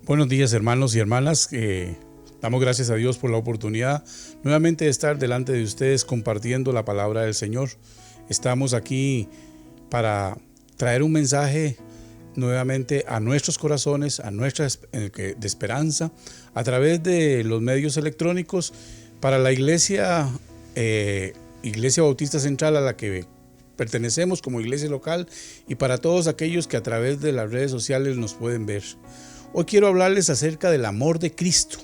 Buenos días, hermanos y hermanas. Damos gracias a Dios por la oportunidad nuevamente de estar delante de ustedes compartiendo la palabra del Señor. Estamos aquí para traer un mensaje nuevamente a nuestros corazones, a nuestra de esperanza, a través de los medios electrónicos para la Iglesia Bautista Central a la que pertenecemos como iglesia local, y para todos aquellos que a través de las redes sociales nos pueden ver. Hoy quiero hablarles acerca del amor de Cristo,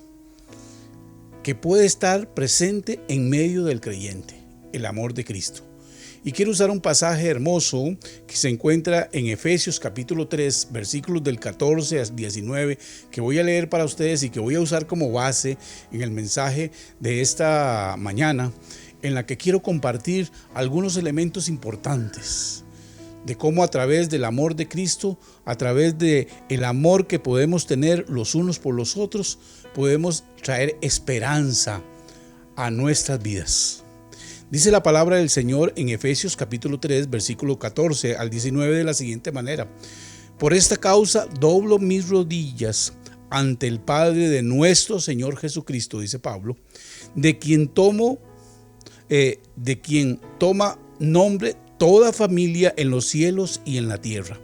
que puede estar presente en medio del creyente, el amor de Cristo. Y quiero usar un pasaje hermoso que se encuentra en Efesios capítulo 3, versículos del 14 al 19, que voy a leer para ustedes y que voy a usar como base en el mensaje de esta mañana, en la que quiero compartir algunos elementos importantes de cómo a través del amor de Cristo, a través del amor que podemos tener los unos por los otros, podemos traer esperanza a nuestras vidas. Dice la palabra del Señor en Efesios capítulo 3, versículo 14 al 19 de la siguiente manera: por esta causa doblo mis rodillas ante el Padre de nuestro Señor Jesucristo, dice Pablo, de quien toma nombre toda familia en los cielos y en la tierra,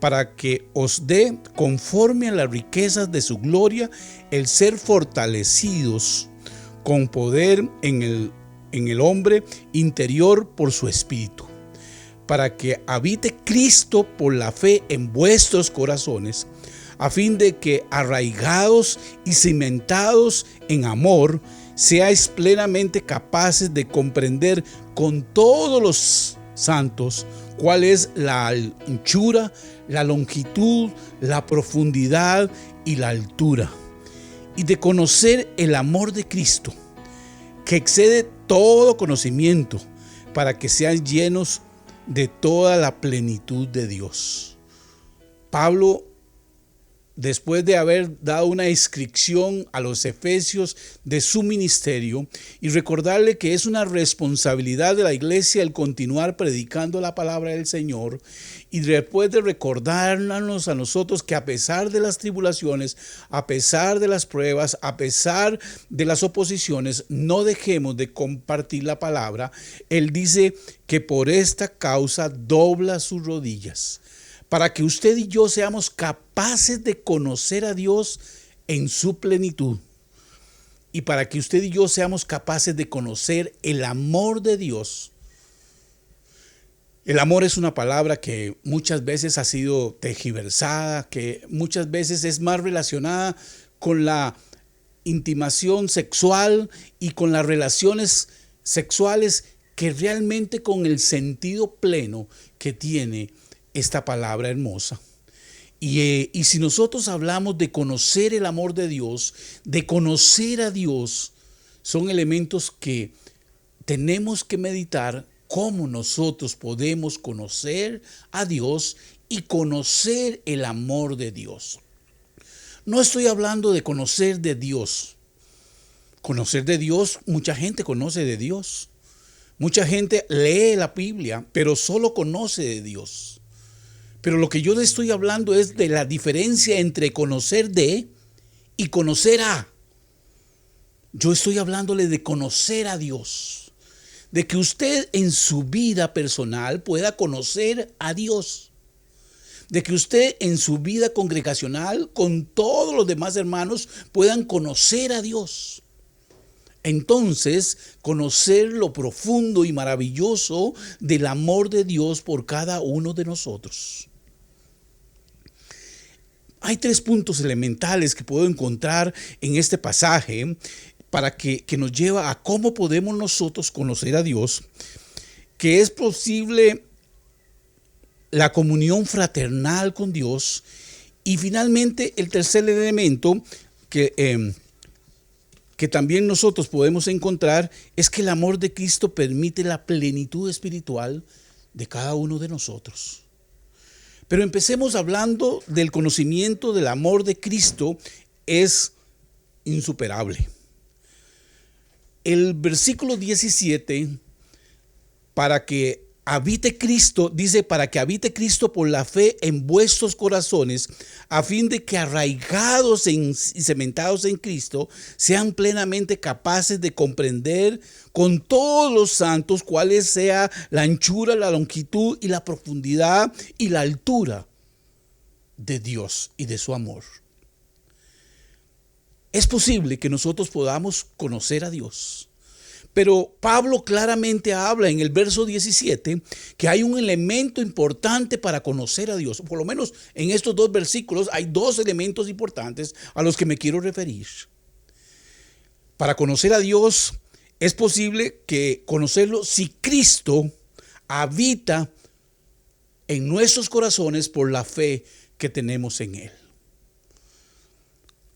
para que os dé, conforme a las riquezas de su gloria, el ser fortalecidos con poder en el hombre interior por su espíritu, para que habite Cristo por la fe en vuestros corazones, a fin de que, arraigados y cimentados en amor, seáis plenamente capaces de comprender con todos los santos cuál es la anchura, la longitud, la profundidad y la altura, y de conocer el amor de Cristo, que excede todo conocimiento, para que sean llenos de toda la plenitud de Dios. Pablo, después de haber dado una descripción a los efesios de su ministerio y recordarle que es una responsabilidad de la iglesia el continuar predicando la palabra del Señor, y después de recordarnos a nosotros que a pesar de las tribulaciones, a pesar de las pruebas, a pesar de las oposiciones, no dejemos de compartir la palabra, él dice que por esta causa dobla sus rodillas, para que usted y yo seamos capaces de conocer a Dios en su plenitud, y para que usted y yo seamos capaces de conocer el amor de Dios. El amor es una palabra que muchas veces ha sido tergiversada, que muchas veces es más relacionada con la intimación sexual y con las relaciones sexuales que realmente con el sentido pleno que tiene esta palabra hermosa. Y si nosotros hablamos de conocer el amor de Dios, de conocer a Dios, son elementos que tenemos que meditar cómo nosotros podemos conocer a Dios y conocer el amor de Dios. No estoy hablando de conocer de Dios. Conocer de Dios, mucha gente conoce de Dios. Mucha gente lee la Biblia, pero solo conoce de Dios. Pero lo que yo le estoy hablando es de la diferencia entre conocer de y conocer a. Yo estoy hablándole de conocer a Dios, de que usted en su vida personal pueda conocer a Dios, de que usted en su vida congregacional con todos los demás hermanos puedan conocer a Dios. Entonces, conocer lo profundo y maravilloso del amor de Dios por cada uno de nosotros. Hay 3 puntos elementales que puedo encontrar en este pasaje para que nos lleva a cómo podemos nosotros conocer a Dios, que es posible la comunión fraternal con Dios, y finalmente el tercer elemento que también nosotros podemos encontrar es que el amor de Cristo permite la plenitud espiritual de cada uno de nosotros. Pero empecemos hablando del conocimiento del amor de Cristo. Es insuperable. El versículo 17, para que habite Cristo, dice, para que habite Cristo por la fe en vuestros corazones, a fin de que arraigados y cementados en Cristo, sean plenamente capaces de comprender con todos los santos cuál sea la anchura, la longitud y la profundidad y la altura de Dios y de su amor. Es posible que nosotros podamos conocer a Dios, pero Pablo claramente habla en el verso 17 que hay un elemento importante para conocer a Dios. Por lo menos en estos dos versículos hay dos elementos importantes a los que me quiero referir. Para conocer a Dios es posible que conocerlo si Cristo habita en nuestros corazones por la fe que tenemos en Él.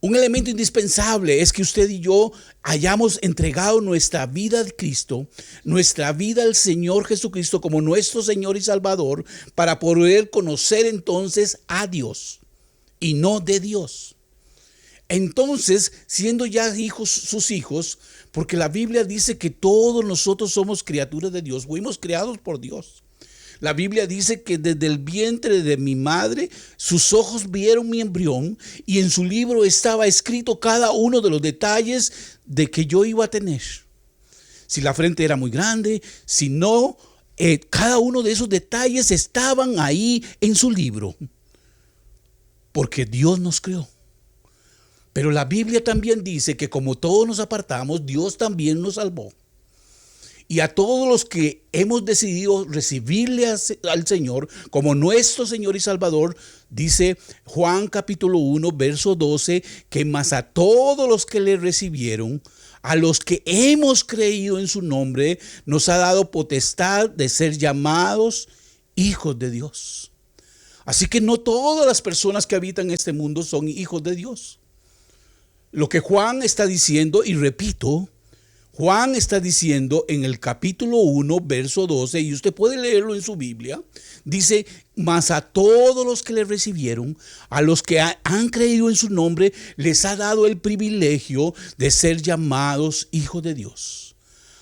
Un elemento indispensable es que usted y yo hayamos entregado nuestra vida a Cristo, nuestra vida al Señor Jesucristo como nuestro Señor y Salvador, para poder conocer entonces a Dios y no de Dios. Entonces, siendo ya hijos, sus hijos, porque la Biblia dice que todos nosotros somos criaturas de Dios, fuimos creados por Dios. La Biblia dice que desde el vientre de mi madre, sus ojos vieron mi embrión y en su libro estaba escrito cada uno de los detalles de que yo iba a tener. Si la frente era muy grande, si no, cada uno de esos detalles estaban ahí en su libro, porque Dios nos creó. Pero la Biblia también dice que como todos nos apartamos, Dios también nos salvó. Y a todos los que hemos decidido recibirle al Señor como nuestro Señor y Salvador, dice Juan capítulo 1, verso 12, que más a todos los que le recibieron, a los que hemos creído en su nombre, nos ha dado potestad de ser llamados hijos de Dios. Así que no todas las personas que habitan este mundo son hijos de Dios. Lo que Juan está diciendo, y repito, Juan está diciendo en el capítulo 1, verso 12, y usted puede leerlo en su Biblia, dice, mas a todos los que le recibieron, a los que han creído en su nombre, les ha dado el privilegio de ser llamados hijos de Dios.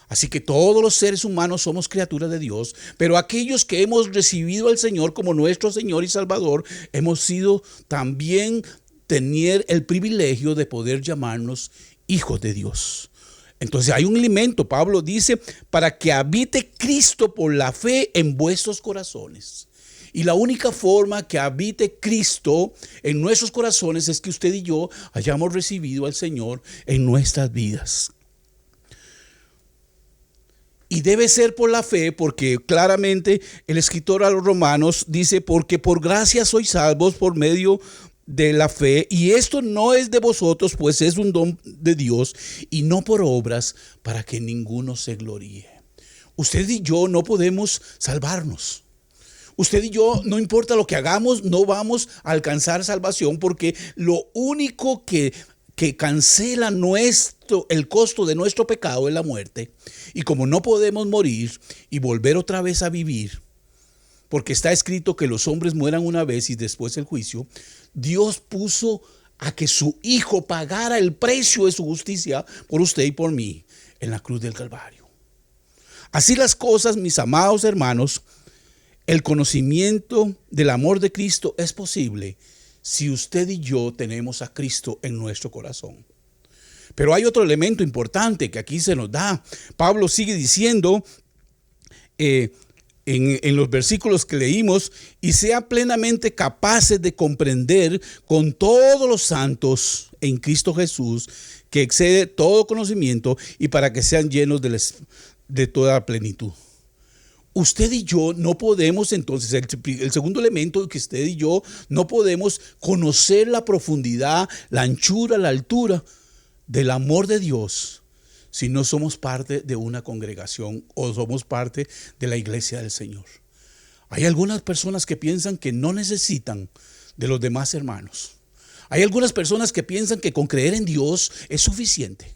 Así que todos los seres humanos somos criaturas de Dios, pero aquellos que hemos recibido al Señor como nuestro Señor y Salvador, hemos sido también tener el privilegio de poder llamarnos hijos de Dios. Entonces hay un elemento, Pablo dice, para que habite Cristo por la fe en vuestros corazones. Y la única forma que habite Cristo en nuestros corazones es que usted y yo hayamos recibido al Señor en nuestras vidas. Y debe ser por la fe, porque claramente el escritor a los Romanos dice, porque por gracia sois salvos por medio de la fe, y esto no es de vosotros, pues es un don de Dios, y no por obras, para que ninguno se gloríe. Usted y yo no podemos salvarnos. Usted y yo, no importa lo que hagamos, no vamos a alcanzar salvación, porque lo único que cancela el costo de nuestro pecado es la muerte. Y como no podemos morir y volver otra vez a vivir, porque está escrito que los hombres mueran una vez y después el juicio, Dios puso a que su Hijo pagara el precio de su justicia por usted y por mí en la cruz del Calvario. Así las cosas, mis amados hermanos, el conocimiento del amor de Cristo es posible si usted y yo tenemos a Cristo en nuestro corazón. Pero hay otro elemento importante que aquí se nos da. Pablo sigue diciendo en los versículos que leímos, y sea plenamente capaces de comprender con todos los santos en Cristo Jesús, que excede todo conocimiento, y para que sean llenos de toda plenitud. Usted y yo no podemos, entonces, el segundo elemento, que usted y yo no podemos conocer la profundidad, la anchura, la altura del amor de Dios si no somos parte de una congregación o somos parte de la iglesia del Señor. Hay algunas personas que piensan que no necesitan de los demás hermanos. Hay algunas personas que piensan que con creer en Dios es suficiente.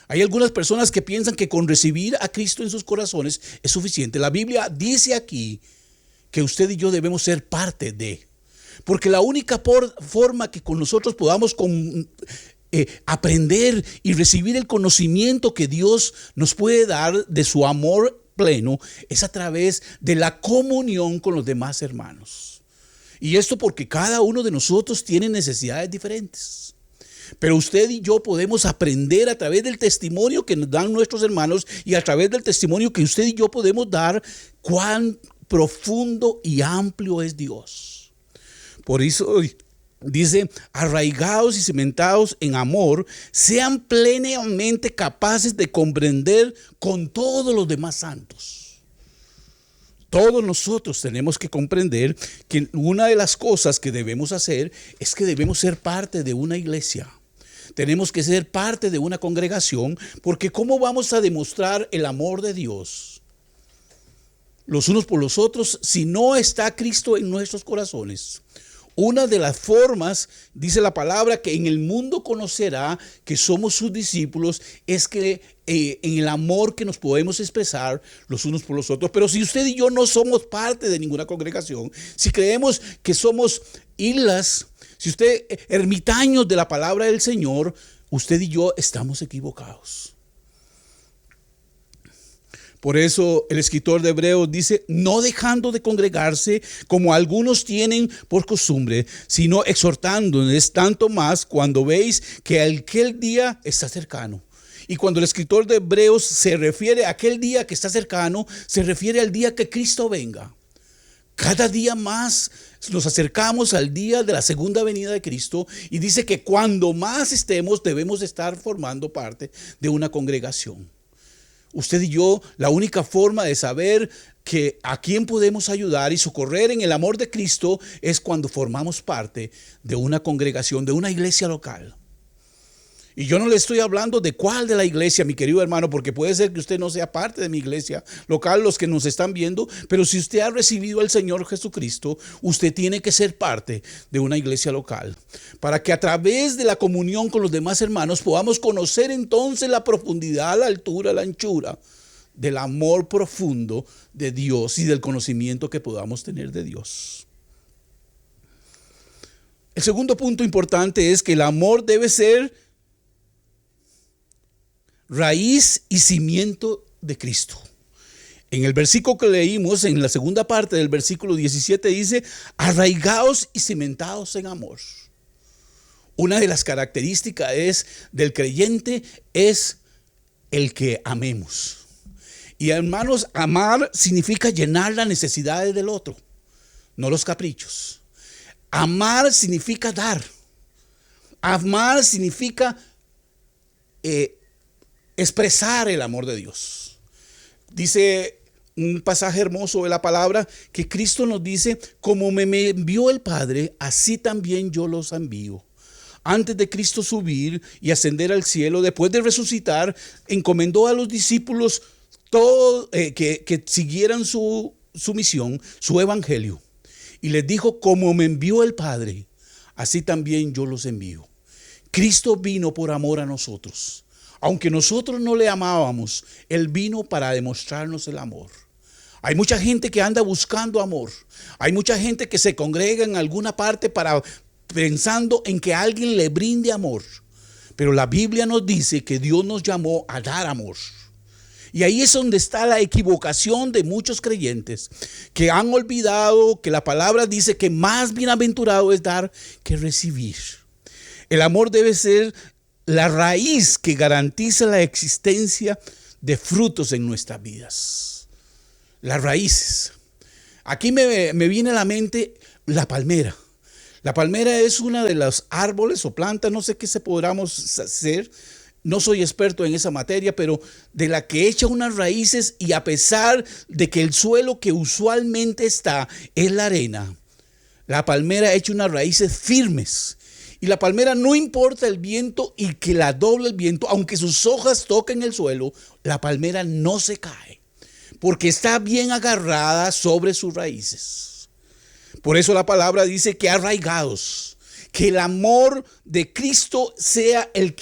Hay algunas personas que piensan que con recibir a Cristo en sus corazones es suficiente. La Biblia dice aquí que usted y yo debemos ser parte de. Porque la única forma que con nosotros podamos aprender y recibir el conocimiento que Dios nos puede dar de su amor pleno es a través de la comunión con los demás hermanos. Y esto porque cada uno de nosotros tiene necesidades diferentes. Pero usted y yo podemos aprender a través del testimonio que nos dan nuestros hermanos y a través del testimonio que usted y yo podemos dar cuán profundo y amplio es Dios. Por eso dice, arraigados y cimentados en amor, sean plenamente capaces de comprender con todos los demás santos. Todos nosotros tenemos que comprender que una de las cosas que debemos hacer es que debemos ser parte de una iglesia. Tenemos que ser parte de una congregación, porque ¿cómo vamos a demostrar el amor de Dios los unos por los otros si no está Cristo en nuestros corazones? Una de las formas, dice la palabra, que en el mundo conocerá que somos sus discípulos es que en el amor que nos podemos expresar los unos por los otros. Pero si usted y yo no somos parte de ninguna congregación, si creemos que somos islas, si usted ermitaños de la palabra del Señor, usted y yo estamos equivocados. Por eso el escritor de Hebreos dice, no dejando de congregarse como algunos tienen por costumbre, sino exhortándoles tanto más cuando veis que aquel día está cercano. Y cuando el escritor de Hebreos se refiere a aquel día que está cercano, se refiere al día que Cristo venga. Cada día más nos acercamos al día de la segunda venida de Cristo y dice que cuando más estemos debemos estar formando parte de una congregación. Usted y yo, la única forma de saber que a quién podemos ayudar y socorrer en el amor de Cristo es cuando formamos parte de una congregación, de una iglesia local. Y yo no le estoy hablando de cuál de la iglesia, mi querido hermano, porque puede ser que usted no sea parte de mi iglesia local, los que nos están viendo, pero si usted ha recibido al Señor Jesucristo, usted tiene que ser parte de una iglesia local, para que a través de la comunión con los demás hermanos podamos conocer entonces la profundidad, la altura, la anchura del amor profundo de Dios y del conocimiento que podamos tener de Dios. El segundo punto importante es que el amor debe ser raíz y cimiento de Cristo. En el versículo que leímos, en la segunda parte del versículo 17 dice, arraigados y cimentados en amor. Una de las características del creyente es el que amemos. Y hermanos, amar significa llenar las necesidades del otro, no los caprichos. Amar significa dar. Amar significa expresar el amor de Dios. Dice un pasaje hermoso de la palabra que Cristo nos dice, como me envió el Padre, así también yo los envío. Antes de Cristo subir y ascender al cielo, después de resucitar, encomendó a los discípulos todo, que siguieran su misión, su evangelio. Y les dijo, como me envió el Padre, así también yo los envío. Cristo vino por amor a nosotros. Aunque nosotros no le amábamos, Él vino para demostrarnos el amor. Hay mucha gente que anda buscando amor. Hay mucha gente que se congrega en alguna parte pensando en que alguien le brinde amor. Pero la Biblia nos dice que Dios nos llamó a dar amor. Y ahí es donde está la equivocación de muchos creyentes que han olvidado que la palabra dice que más bienaventurado es dar que recibir. El amor debe ser la raíz que garantiza la existencia de frutos en nuestras vidas. Las raíces. Aquí me viene a la mente la palmera. La palmera es una de los árboles o plantas, no sé qué se podamos hacer. No soy experto en esa materia, pero de la que echa unas raíces y a pesar de que el suelo que usualmente está es la arena, la palmera echa unas raíces firmes. Y la palmera no importa el viento y que la doble el viento, aunque sus hojas toquen el suelo, la palmera no se cae, porque está bien agarrada sobre sus raíces. Por eso la palabra dice que arraigados, que el amor de Cristo sea en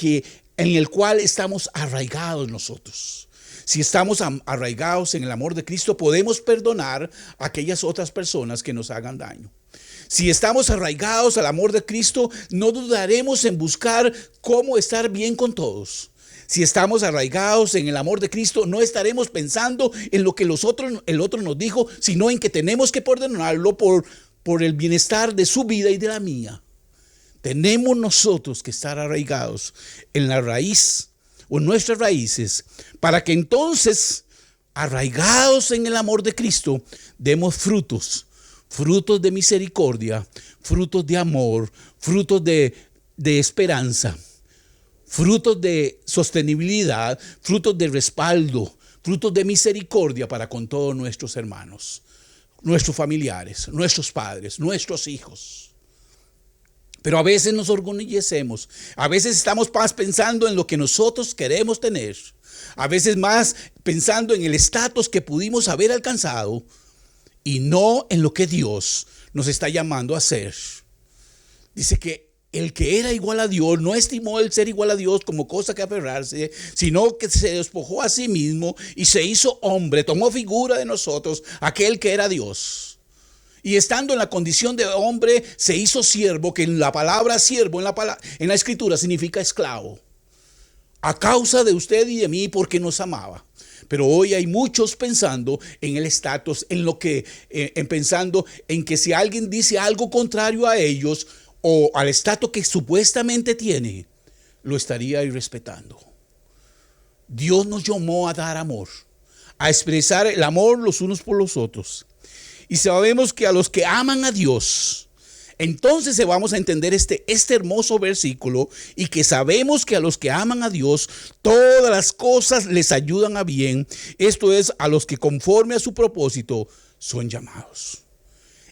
el cual estamos arraigados nosotros. Si estamos arraigados en el amor de Cristo, podemos perdonar a aquellas otras personas que nos hagan daño. Si estamos arraigados al amor de Cristo, no dudaremos en buscar cómo estar bien con todos. Si estamos arraigados en el amor de Cristo, no estaremos pensando en lo que el otro nos dijo, sino en que tenemos que perdonarlo por el bienestar de su vida y de la mía. Tenemos nosotros que estar arraigados en la raíz o en nuestras raíces, para que entonces, arraigados en el amor de Cristo, demos frutos de misericordia, frutos de amor, frutos de esperanza, frutos de sostenibilidad, frutos de respaldo, frutos de misericordia para con todos nuestros hermanos, nuestros familiares, nuestros padres, nuestros hijos. Pero a veces nos orgullecemos, a veces estamos más pensando en lo que nosotros queremos tener, a veces más pensando en el estatus que pudimos haber alcanzado y no en lo que Dios nos está llamando a hacer. Dice que el que era igual a Dios no estimó el ser igual a Dios como cosa que aferrarse, sino que se despojó a sí mismo y se hizo hombre, tomó figura de nosotros, aquel que era Dios. Y estando en la condición de hombre, se hizo siervo, que en la palabra siervo en la escritura significa esclavo. A causa de usted y de mí, porque nos amaba. Pero hoy hay muchos pensando en el estatus, pensando en que si alguien dice algo contrario a ellos o al estatus que supuestamente tiene, lo estaría irrespetando. Dios nos llamó a dar amor, a expresar el amor los unos por los otros. Y sabemos que a los que aman a Dios, entonces vamos a entender este hermoso versículo, y que sabemos que a los que aman a Dios, todas las cosas les ayudan a bien. Esto es, a los que conforme a su propósito son llamados.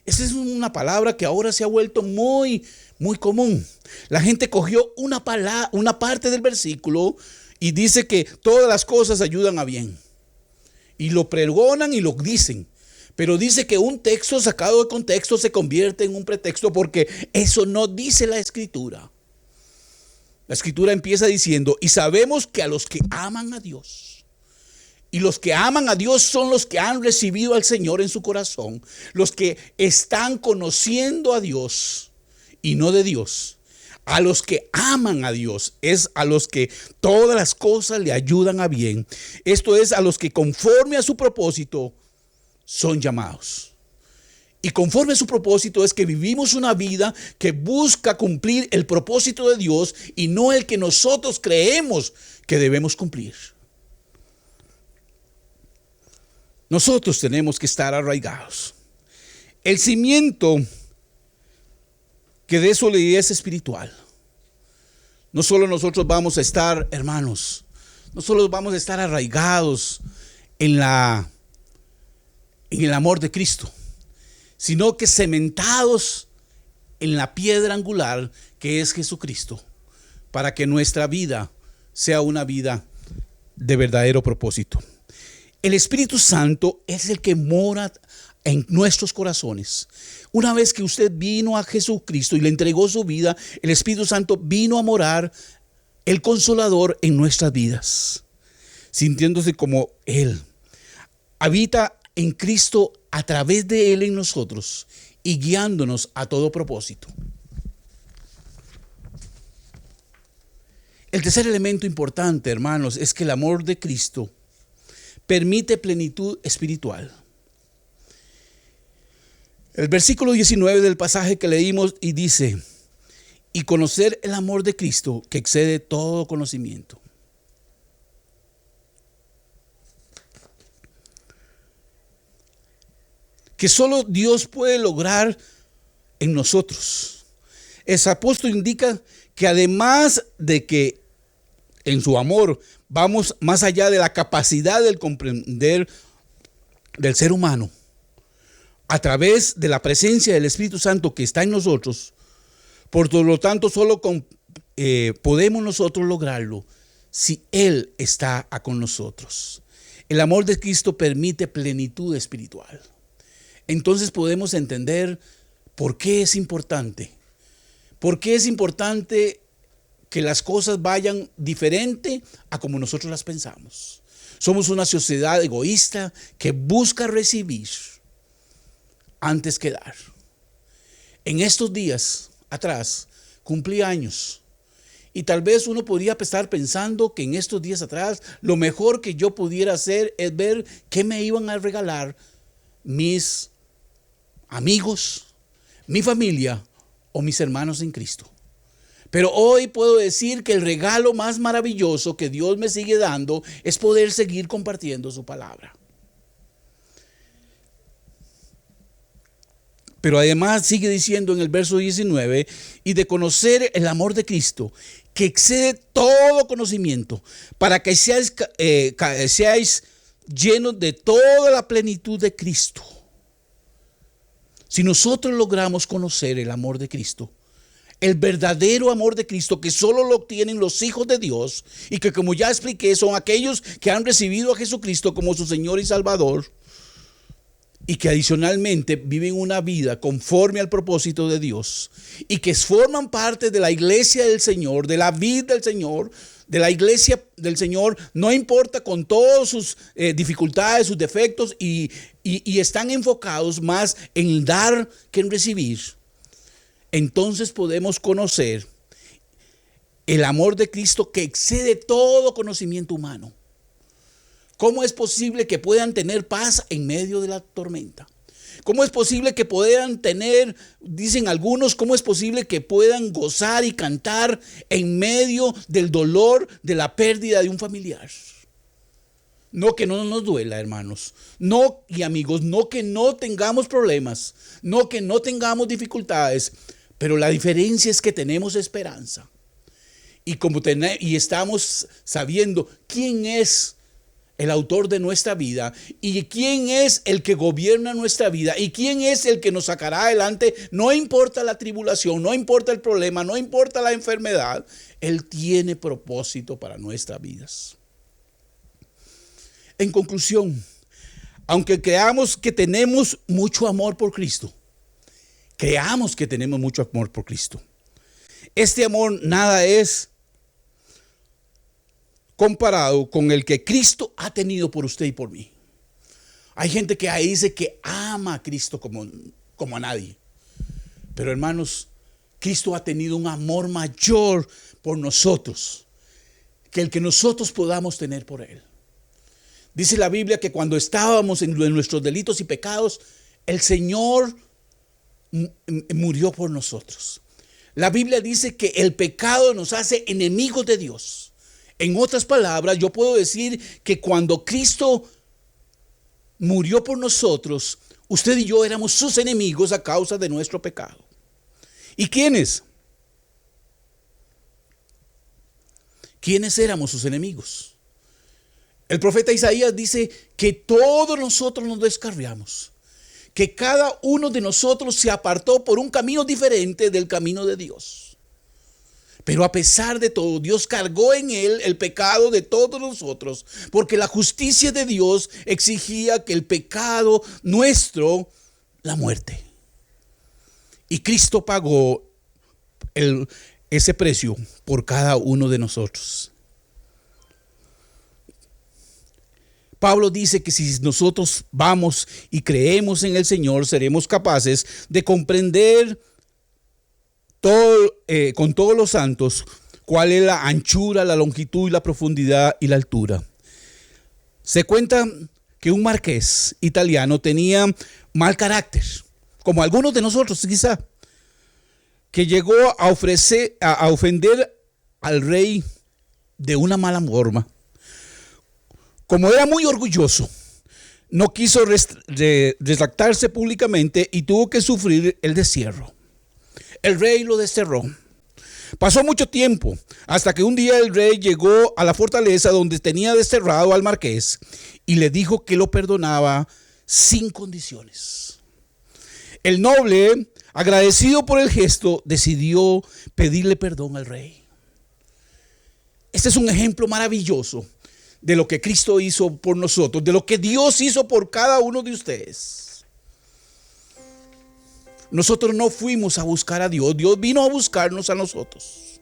Esa es una palabra que ahora se ha vuelto muy, muy común. La gente cogió una parte del versículo y dice que todas las cosas ayudan a bien. Y lo pregonan y lo dicen. Pero dice que un texto sacado de contexto se convierte en un pretexto, porque eso no dice la escritura. La escritura empieza diciendo: y sabemos que a los que aman a Dios, y los que aman a Dios son los que han recibido al Señor en su corazón, los que están conociendo a Dios y no de Dios. A los que aman a Dios es a los que todas las cosas le ayudan a bien. Esto es, a los que conforme a su propósito son llamados. Y conforme a su propósito es que vivimos una vida que busca cumplir el propósito de Dios y no el que nosotros creemos que debemos cumplir. Nosotros tenemos que estar arraigados. El cimiento que dé solidez espiritual. No solo nosotros vamos a estar, hermanos, no solo vamos a estar arraigados en el amor de Cristo, sino que cementados en la piedra angular que es Jesucristo, para que nuestra vida sea una vida de verdadero propósito. El Espíritu Santo es el que mora en nuestros corazones. Una vez que usted vino a Jesucristo y le entregó su vida, el Espíritu Santo vino a morar, el Consolador, en nuestras vidas, sintiéndose como Él. Habita en Cristo a través de Él en nosotros y guiándonos a todo propósito. El tercer elemento importante, hermanos, es que el amor de Cristo permite plenitud espiritual. El versículo 19 del pasaje que leímos y dice: y conocer el amor de Cristo que excede todo conocimiento. Que solo Dios puede lograr en nosotros. Ese apóstol indica que además de que en su amor vamos más allá de la capacidad del comprender del ser humano, a través de la presencia del Espíritu Santo que está en nosotros, por lo tanto solo podemos nosotros lograrlo si Él está con nosotros. El amor de Cristo permite plenitud espiritual. Entonces podemos entender por qué es importante. ¿Por qué es importante que las cosas vayan diferente a como nosotros las pensamos? Somos una sociedad egoísta que busca recibir antes que dar. En estos días atrás cumplí años Y tal vez uno podría estar pensando que en estos días atrás lo mejor que yo pudiera hacer es ver qué me iban a regalar mis amigos, mi familia o mis hermanos en Cristo. Pero hoy puedo decir que el regalo más maravilloso que Dios me sigue dando es poder seguir compartiendo su palabra. Pero además sigue diciendo en el verso 19, y de conocer el amor de Cristo, que excede todo conocimiento, para que seáis llenos de toda la plenitud de Cristo. Si nosotros logramos conocer el amor de Cristo, el verdadero amor de Cristo, que solo lo obtienen los hijos de Dios, y que, como ya expliqué, son aquellos que han recibido a Jesucristo como su Señor y Salvador, y que adicionalmente viven una vida conforme al propósito de Dios, y que forman parte de la iglesia del Señor, de la vida del Señor, de la iglesia del Señor, no importa con todas sus dificultades, sus defectos, y están enfocados más en dar que en recibir. Entonces podemos conocer el amor de Cristo que excede todo conocimiento humano. ¿Cómo es posible que puedan tener paz en medio de la tormenta? ¿Cómo es posible que puedan tener, dicen algunos, cómo es posible que puedan gozar y cantar en medio del dolor de la pérdida de un familiar? No que no nos duela, hermanos. No, y amigos, no que no tengamos problemas, no que no tengamos dificultades, pero la diferencia es que tenemos esperanza. Y estamos sabiendo quién es el autor de nuestra vida, y quién es el que gobierna nuestra vida, y quién es el que nos sacará adelante. No importa la tribulación, no importa el problema, no importa la enfermedad, Él tiene propósito para nuestras vidas. En conclusión, aunque creamos que tenemos mucho amor por Cristo, este amor nada es comparado con el que Cristo ha tenido por usted y por mí. Hay gente que ahí dice que ama a Cristo como a nadie. Pero hermanos, Cristo ha tenido un amor mayor por nosotros que el que nosotros podamos tener por Él. Dice la Biblia que cuando estábamos en nuestros delitos y pecados, el Señor murió por nosotros. La Biblia dice que el pecado nos hace enemigos de Dios. En otras palabras, yo puedo decir que cuando Cristo murió por nosotros, usted y yo éramos sus enemigos a causa de nuestro pecado. ¿Y quiénes? ¿Quiénes éramos sus enemigos? El profeta Isaías dice que todos nosotros nos descarriamos, que cada uno de nosotros se apartó por un camino diferente del camino de Dios. Pero a pesar de todo, Dios cargó en Él el pecado de todos nosotros, porque la justicia de Dios exigía que el pecado nuestro, la muerte. Y Cristo pagó ese precio por cada uno de nosotros. Pablo dice que si nosotros vamos y creemos en el Señor, seremos capaces de comprender con todos los santos cuál es la anchura, la longitud y la profundidad y la altura. Se cuenta que un marqués italiano tenía mal carácter, como algunos de nosotros quizá, que llegó a ofender al rey de una mala forma. Como era muy orgulloso, no quiso retractarse públicamente y tuvo que sufrir el destierro. El rey lo desterró. Pasó mucho tiempo hasta que un día el rey llegó a la fortaleza donde tenía desterrado al marqués y le dijo que lo perdonaba sin condiciones. El noble, agradecido por el gesto, decidió pedirle perdón al rey. Este es un ejemplo maravilloso de lo que Cristo hizo por nosotros, de lo que Dios hizo por cada uno de ustedes. Nosotros no fuimos a buscar a Dios, Dios vino a buscarnos a nosotros.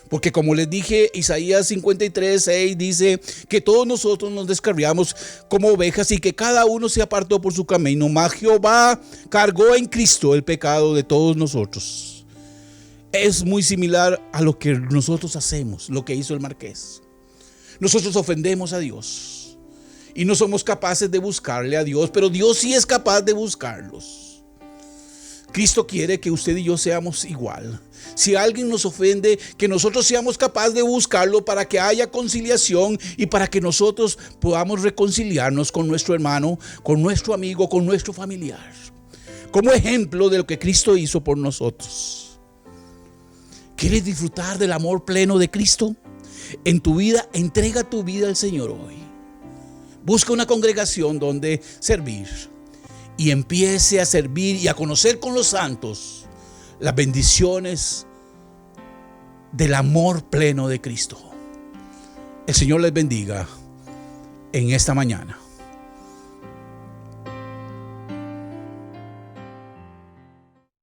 Porque como les dije, Isaías 53:6 dice que todos nosotros nos descarriamos como ovejas y que cada uno se apartó por su camino, mas Jehová cargó en Cristo el pecado de todos nosotros. es muy similar a lo que nosotros hacemos, lo que hizo el Marqués. Nosotros ofendemos a Dios y no somos capaces de buscarle a Dios, pero Dios sí es capaz de buscarlos. Cristo quiere que usted y yo seamos igual. Si alguien nos ofende, que nosotros seamos capaces de buscarlo para que haya conciliación y para que nosotros podamos reconciliarnos con nuestro hermano, con nuestro amigo, con nuestro familiar. Como ejemplo de lo que Cristo hizo por nosotros. ¿Quieres disfrutar del amor pleno de Cristo? En tu vida, entrega tu vida al Señor hoy. Busca una congregación donde servir y empiece a servir y a conocer con los santos las bendiciones del amor pleno de Cristo. El Señor les bendiga en esta mañana.